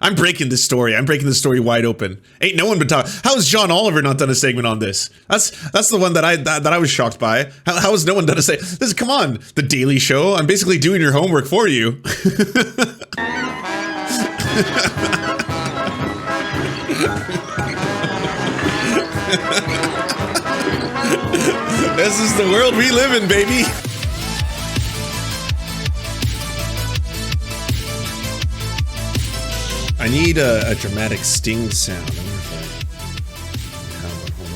I'm breaking this story. I'm breaking the story wide open. Ain't no one been talking. How has John Oliver not done a segment on this? That's the one that I was shocked by. How has no one done a segment? This, come on, The Daily Show. I'm basically doing your homework for you. This is the world we live in, baby. I need a dramatic sting sound. I wonder if I hold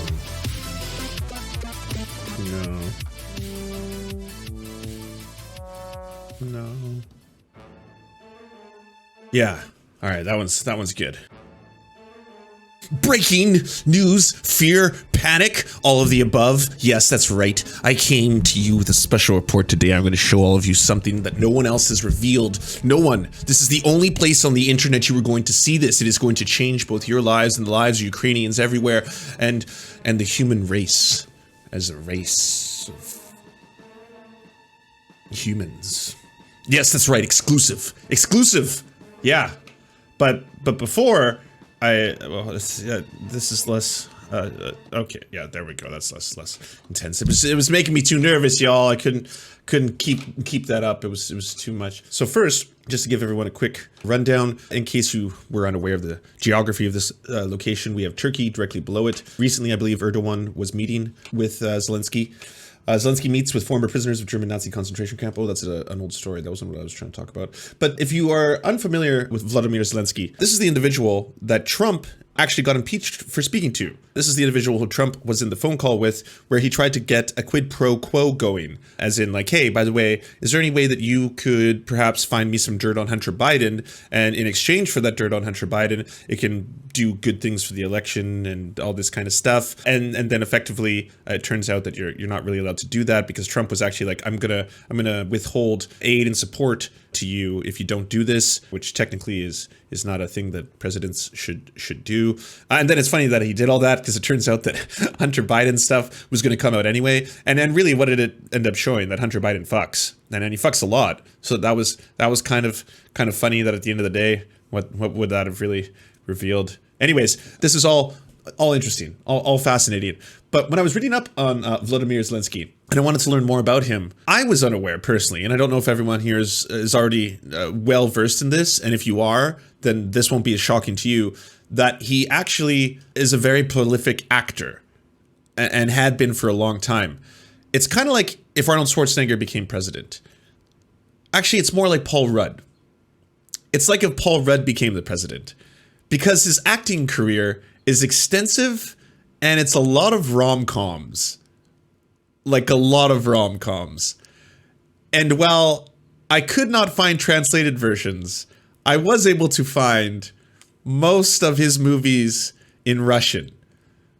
on. No. Yeah. All right. That one's good. Breaking news, fear, panic, all of the above. Yes, that's right. I came to you with a special report today. I'm going to show all of you something that no one else has revealed. No one. This is the only place on the internet you are going to see this. It is going to change both your lives and the lives of Ukrainians everywhere, and the human race as a race of humans. Yes, that's right. Exclusive. Yeah. But before this is less okay, yeah, there we go. That's less intense. It was making me too nervous, y'all. I couldn't keep that up. It was too much. So first, just to give everyone a quick rundown, in case you were unaware of the geography of this location, we have Turkey directly below it. Recently, I believe Erdogan was meeting with Zelensky. Zelensky meets with former prisoners of German Nazi concentration camp. Oh, that's an old story. That wasn't what I was trying to talk about. But if you are unfamiliar with Vladimir Zelensky, this is the individual that Trump actually got impeached for speaking to. This is the individual who Trump was in the phone call with, where he tried to get a quid pro quo going, as in like, hey, by the way, is there any way that you could perhaps find me some dirt on Hunter Biden, and in exchange for that dirt on Hunter Biden, it can do good things for the election and all this kind of stuff. And then effectively, it turns out that you're not really allowed to do that, because Trump was actually like, I'm gonna withhold aid and support to you if you don't do this, which technically is not a thing that presidents should do. And then it's funny that he did all that, because it turns out that Hunter Biden stuff was going to come out anyway. And then really, what did it end up showing? That Hunter Biden fucks, and he fucks a lot. So that was kind of funny that at the end of the day, what would that have really revealed? Anyways, this is all interesting, all fascinating. But when I was reading up on Vladimir Zelensky, and I wanted to learn more about him, I was unaware personally, and I don't know if everyone here is already well versed in this, and if you are, then this won't be as shocking to you, that he actually is a very prolific actor, and had been for a long time. It's kind of like if Arnold Schwarzenegger became president. Actually, it's more like Paul Rudd. It's like if Paul Rudd became the president, because his acting career is extensive, and it's a lot of rom-coms. Like a lot of rom-coms. And while I could not find translated versions, I was able to find most of his movies in Russian.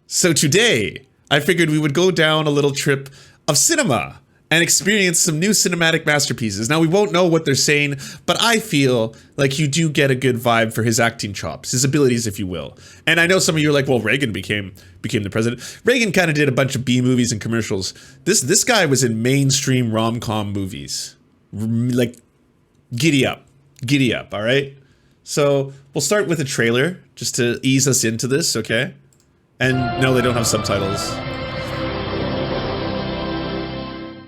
So today, I figured we would go down a little trip of cinema and experience some new cinematic masterpieces. Now, we won't know what they're saying, but I feel like you do get a good vibe for his acting chops, his abilities, if you will. And I know some of you are like, well, Reagan became the president. Reagan kind of did a bunch of B movies and commercials. This guy was in mainstream rom-com movies. Like, giddy up, all right? So we'll start with a trailer just to ease us into this, okay? And no, they don't have subtitles.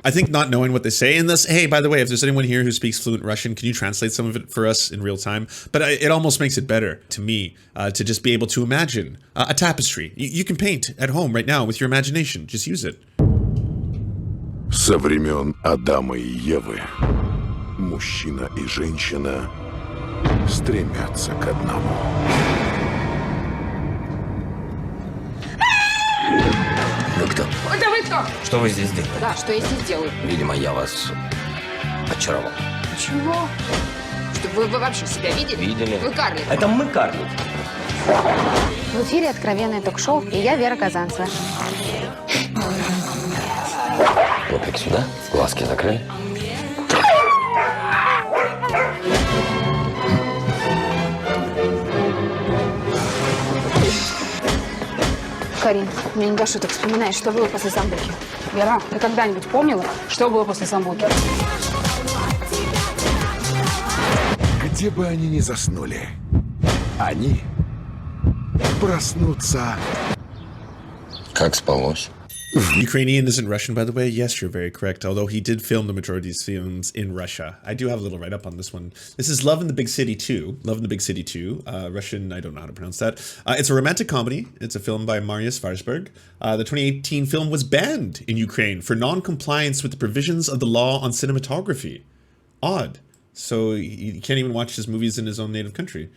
I think not knowing what they say in this, hey, by the way, if there's anyone here who speaks fluent Russian, can you translate some of it for us in real time? But it almost makes it better to me to just be able to imagine a tapestry. You can paint at home right now with your imagination. Just use it. Со времен Адама и Евы мужчина и женщина стремятся к одному. Вы кто? Да вы кто? Что вы здесь делаете? Да, что я здесь делаю? Видимо, я вас очаровал. Чего? Что вы вообще себя видели? Видели. Вы карлик. Это мы карлик. В эфире откровенное ток-шоу, и я Вера Казанцева. Лопик сюда, глазки закрыли. Карин, мне не до шуток. Вспоминай, что было после самбуки. Вера, ты когда-нибудь помнила, что было после самбуки? Где бы они ни заснули, они проснутся. Как спалось? Ukrainian isn't Russian, by the way. Yes, you're very correct. Although he did film the majority of his films in Russia. I do have a little write-up on this one. This is Love in the Big City 2. Love in the Big City 2. Russian, I don't know how to pronounce that. It's a romantic comedy. It's a film by Marius Varsberg. The 2018 film was banned in Ukraine for non-compliance with the provisions of the law on cinematography. Odd. So he can't even watch his movies in his own native country.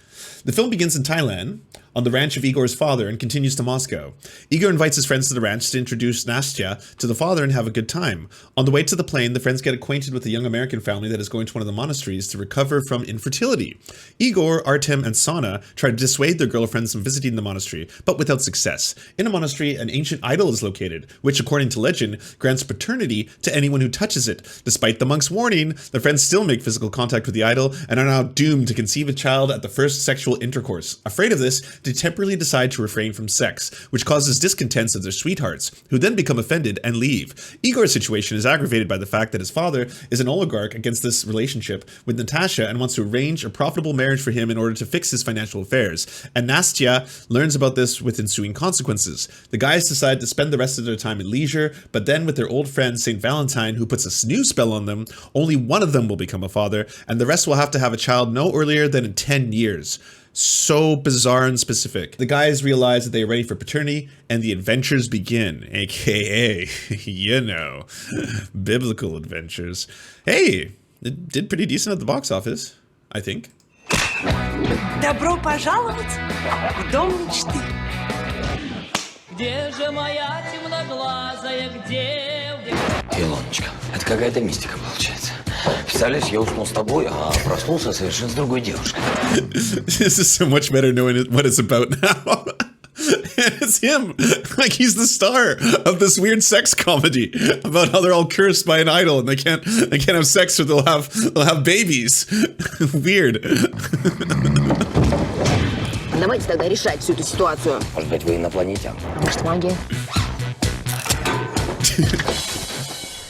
The film begins in Thailand, on the ranch of Igor's father, and continues to Moscow. Igor invites his friends to the ranch to introduce Nastya to the father and have a good time. On the way to the plane, the friends get acquainted with a young American family that is going to one of the monasteries to recover from infertility. Igor, Artem, and Sana try to dissuade their girlfriends from visiting the monastery, but without success. In a monastery, an ancient idol is located, which, according to legend, grants paternity to anyone who touches it. Despite the monk's warning, the friends still make physical contact with the idol and are now doomed to conceive a child at the first sexual intercourse. Afraid of this, they temporarily decide to refrain from sex, which causes discontents of their sweethearts, who then become offended and leave. Igor's situation is aggravated by the fact that his father is an oligarch against this relationship with Natasha and wants to arrange a profitable marriage for him in order to fix his financial affairs. And Nastya learns about this with ensuing consequences. The guys decide to spend the rest of their time at leisure, but then with their old friend St. Valentine, who puts a snooze spell on them, only one of them will become a father, and the rest will have to have a child no earlier than in 10 years. So bizarre and specific. The guys realize that they are ready for paternity, and the adventures begin, aka, you know, biblical adventures. Hey, it did pretty decent at the box office, I think. Добро пожаловать в дом мечты. Где же моя темноглазая, где? Илоночка, это какая-то мистика получается. Представляешь, я уснул с тобой, а проснулся совершенно с другой девушкой. This is so much better knowing what it's about now. And it's him. Like, he's the star of this weird sex comedy about how they're all cursed by an idol and they can't have sex or they'll have babies. Weird. Давайте тогда решать всю эту ситуацию. Может быть, вы инопланетян? Может, магия?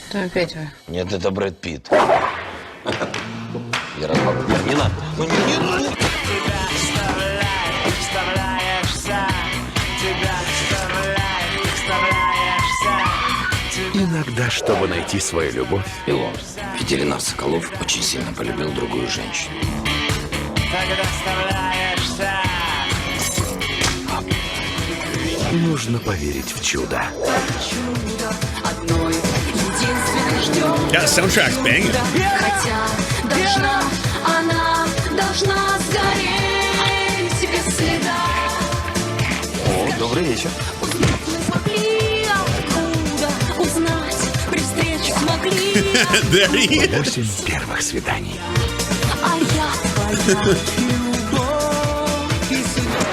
Что опять вы? Нет, это Брэд Питт. Я распакую. Не надо. Ну, не надо. Иногда, чтобы найти свою любовь, Илон, ветеринар Соколов очень сильно полюбил другую женщину. нужно поверить в чудо. Yeah, the soundtrack's banging. Хотя она должна сгореть без следа. О, добрый вечер. Мы смогли откуда узнать, при встрече смогли. There he is. 8 первых свиданий. А я твоя.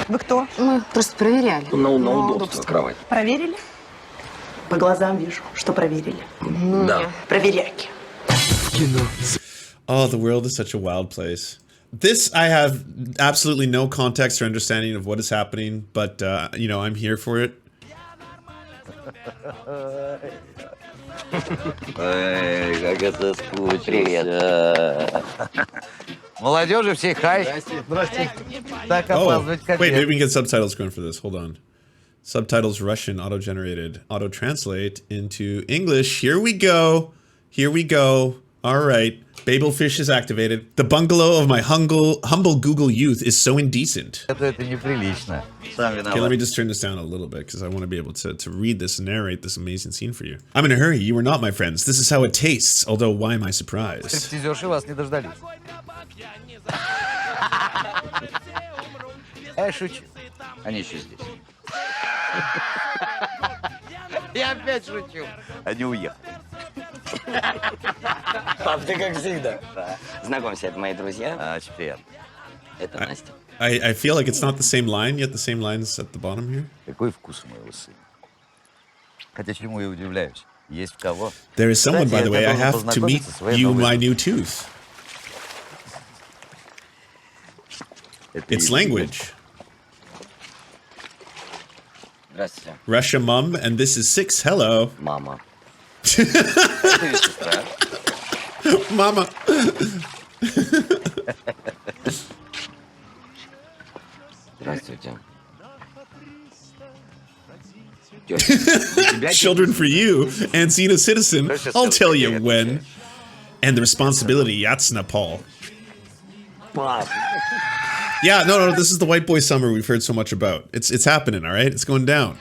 Вы кто? Мы просто проверяли. На удобство с кровати. Проверили? По глазам вижу, что проверили. Да. Проверяйки. В кино. Oh, the world is such a wild place. This, I have absolutely no context or understanding of what is happening, but, you know, I'm here for it. Эй, как это скучно. Привет. Молодежи всей хай. Здрасте. Так Oh, опаздывать wait, капец. maybe we can get subtitles going for this. Hold on. Subtitles Russian, auto-generated, auto-translate into English. Here we go. Here we go. All right. Babelfish is activated. The bungalow of my humble Google youth is so indecent. Это неприлично. Сам Okay, let виноват. me just turn this down a little bit because I want to be able to read this and narrate this amazing scene for you. I'm in a hurry. You are not my friends. This is how it tastes. Although, why am I surprised? Стриптизерши вас не дождались. Я шучу. Они еще здесь. Я опять шучу. Они уехали. Пап, ты как всегда. Знакомься, это мои друзья. Очень приятно. Это Настя. I feel like it's not the same line, yet the same line's at the bottom here. Какой вкус у моего сына. Хотя чему я удивляюсь. Есть в кого. There is someone, by the way, I have to meet you my new tooth. It's language. Здравствуйте. Russia mum, and this is 6. Hello. Мама. Это ее сестра. Mama. Здравствуйте. Children for you, and seen a citizen. I'll tell you when. And the responsibility, Yatsna Paul. Yeah, no, this is the white boy summer we've heard so much about. It's happening, all right? It's going down.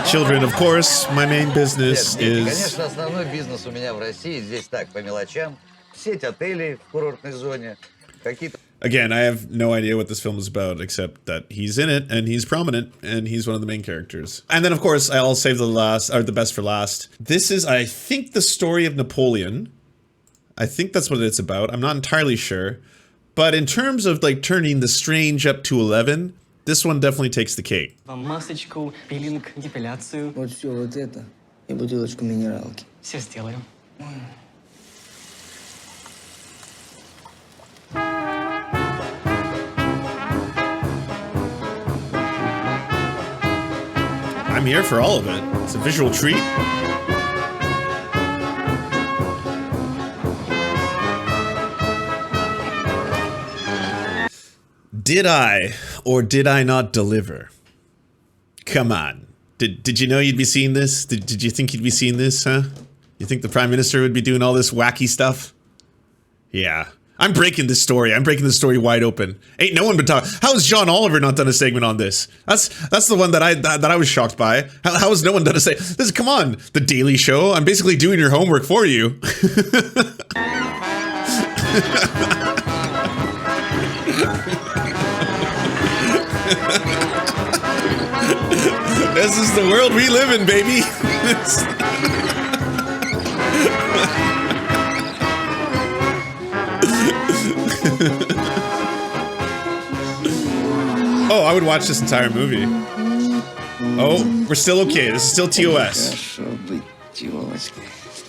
Children, of course, my main business is... Конечно, основной бизнес у меня в России здесь так, по мелочам. Сеть отелей в курортной зоне. Какие-то... Again, I have no idea what this film is about, except that he's in it, and he's prominent, and he's one of the main characters. And then, of course, I'll save the best for last. This is, I think, the story of Napoleon. I think that's what it's about. I'm not entirely sure. But in terms of, like, turning the strange up to 11, this one definitely takes the cake. Масочку, пилинг, депиляцию. Вот все вот это и бутылочку минералки. Все сделаем. I'm here for all of it. It's a visual treat. Did I or did I not deliver? Come on. Did you know you'd be seeing this? Did you think you'd be seeing this, huh? You think the Prime Minister would be doing all this wacky stuff? Yeah. I'm breaking this story. I'm breaking the story wide open. Ain't no one been talking. How has John Oliver not done a segment on this? That's the one that I was shocked by. How has no one done a segment? This, come on, The Daily Show. I'm basically doing your homework for you. This is the world we live in, baby. Oh, I would watch this entire movie. Oh, we're still okay. This is still TOS.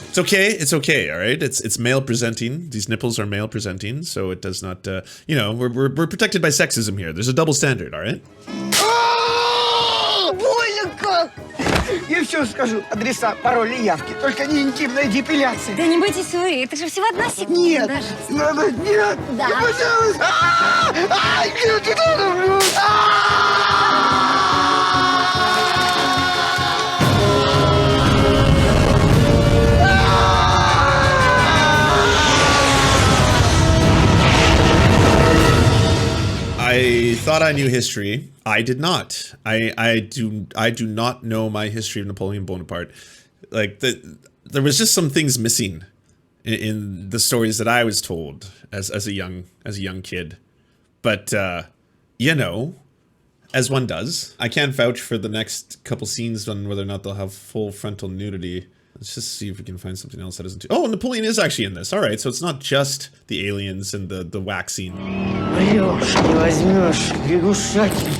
It's okay. It's okay. All right. It's male presenting. These nipples are male presenting, so it does not. You know, we're protected by sexism here. There's a double standard. All right. Больно как! Я все скажу. Адреса, пароли, явки. Только не интимная депиляция. Да не бойтесь вы, это же всего одна секунда. Нет, надо, нет. Да. Не пожалуйста. Ай, нет, не надо. I thought I knew history. I did not. I do not know my history of Napoleon Bonaparte. Like there was just some things missing in the stories that I was told as a young kid. But you know, as one does. I can't vouch for the next couple scenes on whether or not they'll have full frontal nudity. Let's just see if we can find something else that isn't too... Oh, Napoleon is actually in this. All right, so it's not just the aliens and the waxing. Врешь, не возьмешь, лягушатник.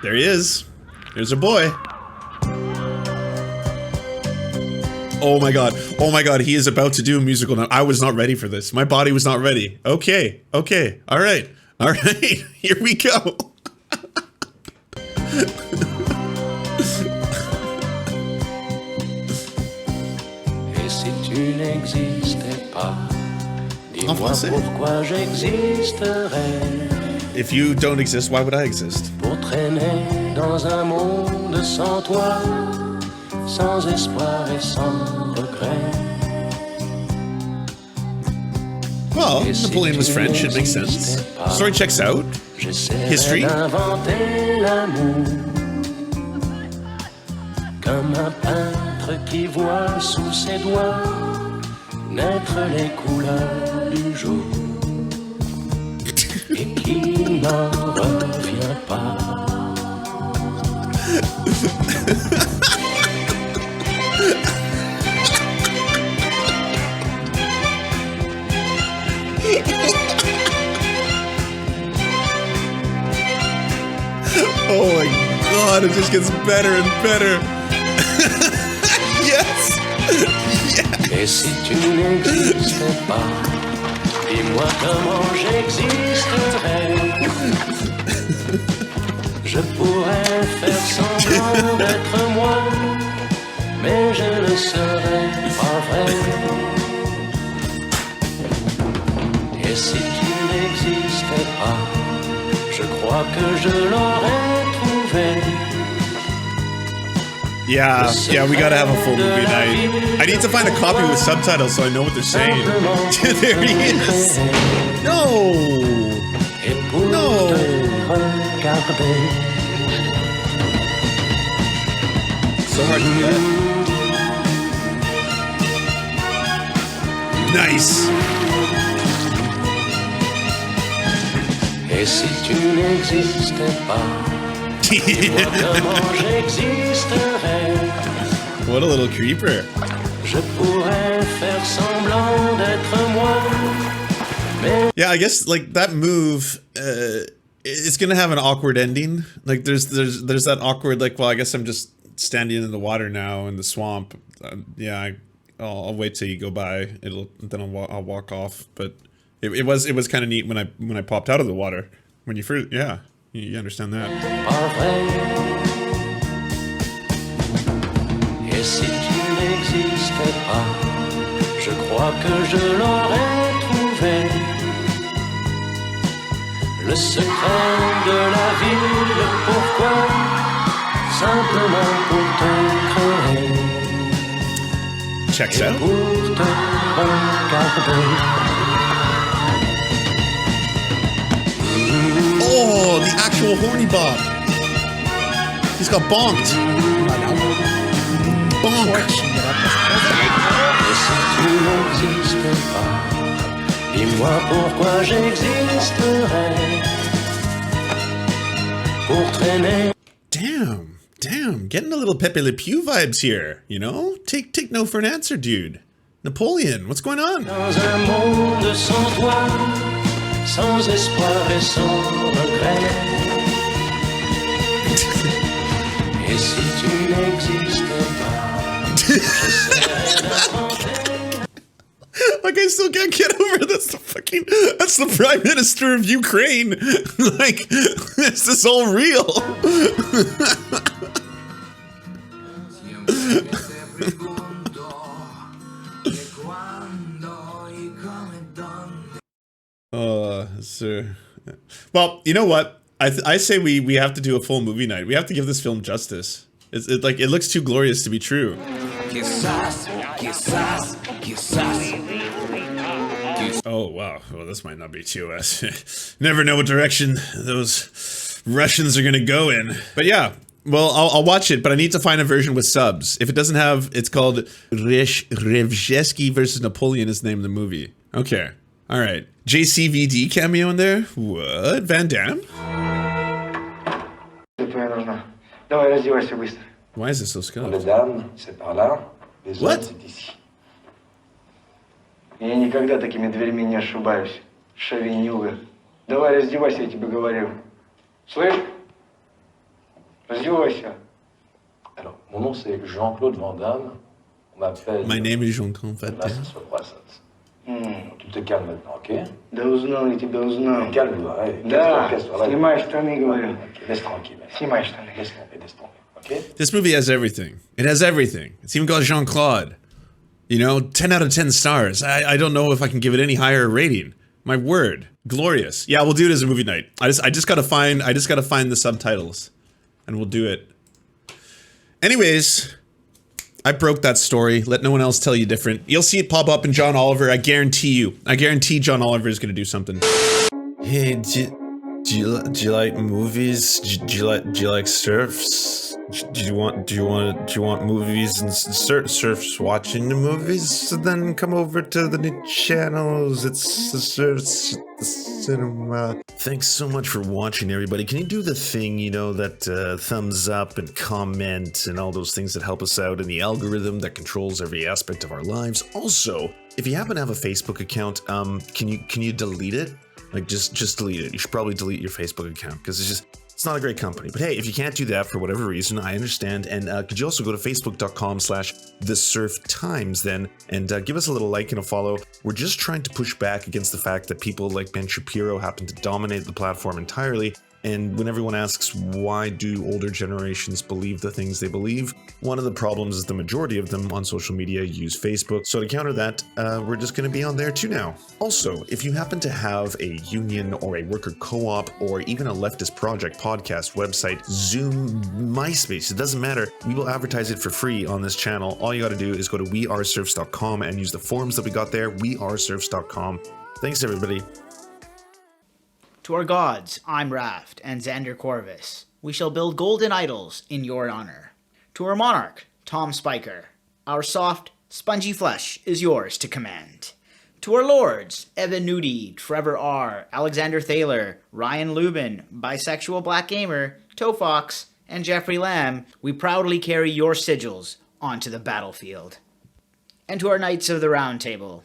There he is. There's a boy. Oh my god. Oh my god, he is about to do a musical now. I was not ready for this. My body was not ready. Okay. Okay. All right. All right. Here we go. Et si tu n'existais pas, En français. Pourquoi j'existerais? If you don't exist, why would I exist? Pour traîner dans un monde sans toi, sans espoir et sans regret. Well, Napoleon was French, it makes sense. Story checks out. History. D'inventer l'amour comme un peintre qui voit sous ses doigts naître les couleurs du jour et qui n'en revient pas. Oh my god, it just gets better and better. Yes! Yeah. Et si tu n'existais pas, dis-moi comment j'existerais. Je pourrais faire semblant d'être moi, mais je ne serais pas vrai. Et si tu n'existais pas, je crois que je l'aurais trouvé. Yeah, we gotta have a full movie night. I need to find a copy with subtitles so I know what they're saying. There he is. No. No. So hard to get. Nice. Et si tu n'existais pas, comment j'existerais? What a little creeper. Je pourrais faire semblant d'être moi. Yeah, I guess like that move, it's gonna have an awkward ending. Like there's that awkward like, well, I guess I'm just standing in the water now in the swamp. Yeah, I'll wait till you go by. I'll walk off. But it was kind of neat when I popped out of the water. When you first, yeah, you understand that. Et si tu n'existais pas, je crois que je l'aurais trouvé. Le secret de la vie, le pourquoi, simplement pour te créer. Checks out. Pour te regarder. Oh, the actual horny bob. He's got bonked. Bonk. Et si tu n'existais pas, dis-moi pourquoi j'existerais. Pour traîner. Damn, getting a little Pepe Le Pew vibes here, you know? Take no for an answer, dude. Napoleon, what's going on? Dans un monde sans toi, sans espoir et sans regret. Et si tu n'existais pas, like I still can't get over that's the Prime Minister of Ukraine. Like, is this all real? Sir. Well, you know what? I say we have to do a full movie night. We have to give this film justice. It looks too glorious to be true. Oh wow, well this might not be TOS. Never know what direction those Russians are gonna go in. But yeah, well I'll watch it, but I need to find a version with subs. If it doesn't have, it's called Revzhesky versus Napoleon is the name of the movie. Okay, all right. JCVD cameo in there? What? Van Damme? Давай, раздевайся быстро. Why is this so scuffed? What? Я никогда такими дверьми не ошибаюсь. Шовинюга. Давай, раздевайся, я тебе говорю. Слышь? Раздевайся. Alors, mon nom c'est Jean-Claude Van Damme. On m'appelle... My name is Jean-Claude Van Là, Damme. ça se passe. Tu te calmes maintenant, ok? Да узнал, я тебя узнал. Calme-toi, hey. Да, Casse-toi, снимай штаны, говорю. Ok, laisse tranquille. Снимай штаны. Laisse tomber, ok? This movie has everything. It has everything. It's even got Jean-Claude. You know, 10 out of 10 stars. I don't know if I can give it any higher rating. My word. Glorious. Yeah, we'll do it as a movie night. I just gotta find the subtitles. And we'll do it. Anyways, I broke that story. Let no one else tell you different. You'll see it pop up in John Oliver. I guarantee you. I guarantee John Oliver is gonna do something. Hey, do you like movies? Do you like Serfs? Do you want movies and Serfs watching the movies? So then come over to the new channels. It's the Serfs the cinema. Thanks so much for watching, everybody. Can you do the thing, you know, that thumbs up and comment and all those things that help us out in the algorithm that controls every aspect of our lives? Also, if you happen to have a Facebook account, can you delete it? Like just delete it. You should probably delete your Facebook account because it's not a great company. But hey, if you can't do that for whatever reason, I understand. And could you also go to facebook.com/thesurftimes then and give us a little like and a follow. We're just trying to push back against the fact that people like Ben Shapiro happen to dominate the platform entirely. And when everyone asks why do older generations believe the things they believe, one of the problems is the majority of them on social media use Facebook. So to counter that, we're just going to be on there too now. Also, if you happen to have a union or a worker co-op or even a leftist project, podcast, website, Zoom, MySpace, it doesn't matter. We will advertise it for free on this channel. All you got to do is go to weareserfs.com and use the forms that we got there, weareserfs.com. Thanks, everybody. To our gods, I'm Raft and Xander Corvus. We shall build golden idols in your honor. To our monarch, Tom Spiker. Our soft, spongy flesh is yours to command. To our lords, Evan Nudie, Trevor R., Alexander Thaler, Ryan Lubin, Bisexual Black Gamer, Toefox, and Jeffrey Lamb, we proudly carry your sigils onto the battlefield. And to our Knights of the Round Table,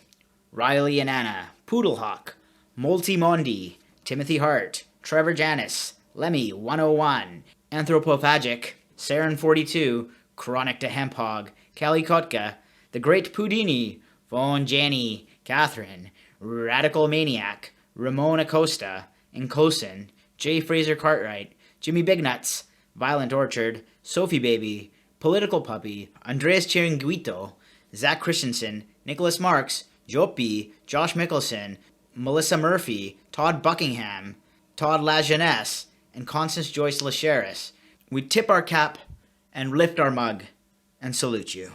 Riley and Anna, Poodlehawk, Multimondi, Timothy Hart, Trevor Janis, Lemmy 101, Anthropophagic, Saren 42, Chronic to Hemphog, Callie Kotka, The Great Pudini, Von Janny, Catherine, Radical Maniac, Ramon Acosta, Encosin, J. Fraser Cartwright, Jimmy Bignuts, Violent Orchard, Sophie Baby, Political Puppy, Andreas Chiringuito, Zach Christensen, Nicholas Marks, Jopi, Josh Mickelson, Melissa Murphy, Todd Buckingham, Todd LaJeunesse, and Constance Joyce Lacheris. We tip our cap and lift our mug and salute you.